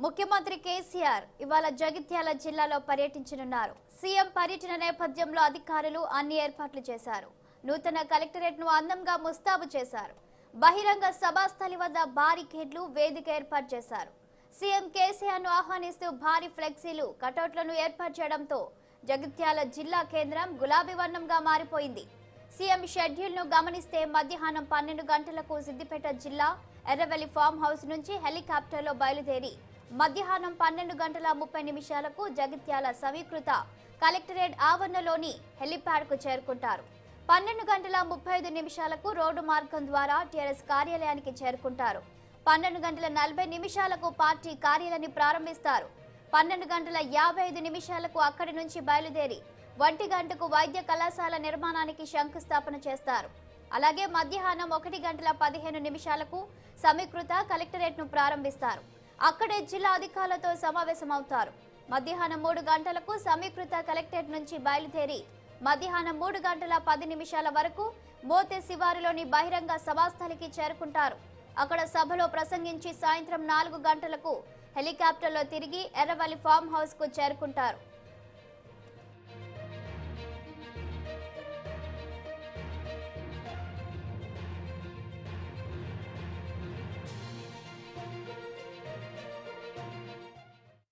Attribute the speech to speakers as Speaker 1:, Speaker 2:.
Speaker 1: ముఖ్యమంత్రి కేసీఆర్ ఇవాళ జగిత్యాల జిల్లాలో పర్యటించనున్నారు. సీఎం పర్యటన నేపథ్యంలో అధికారులు అన్ని ఏర్పాట్లు చేశారు. నూతన కలెక్టరేట్ ను అందంగా ముస్తాబు చేశారు. బహిరంగ సభాస్థలి వద్ద బారికేడ్లు, వేదిక ఏర్పాటు చేశారు. సీఎం కేసీఆర్ ను ఆహ్వానిస్తూ భారీ ఫ్లెక్సీలు, కటౌట్లను ఏర్పాటు చేయడంతో జగిత్యాల జిల్లా కేంద్రం గులాబీ వర్ణంగా మారిపోయింది. సీఎం షెడ్యూల్ ను గమనిస్తే మధ్యాహ్నం 12 గంటలకు సిద్దిపేట జిల్లా ఎర్రవెల్లి ఫామ్ హౌస్ నుంచి హెలికాప్టర్లో బయలుదేరి మధ్యాహ్నం 12:30 జగిత్యాల సమీకృత కలెక్టరేట్ ఆవరణలోని హెలిప్యాడ్కు చేరుకుంటారు. 12:35 రోడ్డు మార్గం ద్వారా టీఆర్ఎస్ కార్యాలయానికి చేరుకుంటారు. 12:40 పార్టీ కార్యాలయాన్ని ప్రారంభిస్తారు. 12:55 అక్కడి నుంచి బయలుదేరి 1 గంటకు వైద్య కళాశాల నిర్మాణానికి శంకుస్థాపన చేస్తారు. అలాగే మధ్యాహ్నం 1:15 సమీకృత కలెక్టరేట్ ను ప్రారంభిస్తారు. అక్కడే జిల్లా అధికారులతో సమావేశమవుతారు. మధ్యాహ్నం 3 గంటలకు సమీకృత కలెక్టరేట్ నుంచి బయలుదేరి మధ్యాహ్నం 3:10 వరకు మోతే శివారులోని బహిరంగ సభాస్థలికి చేరుకుంటారు. అక్కడ సభలో ప్రసంగించి సాయంత్రం 4 గంటలకు హెలికాప్టర్లో తిరిగి ఎర్రవల్లి ఫామ్ హౌస్ కు చేరుకుంటారు.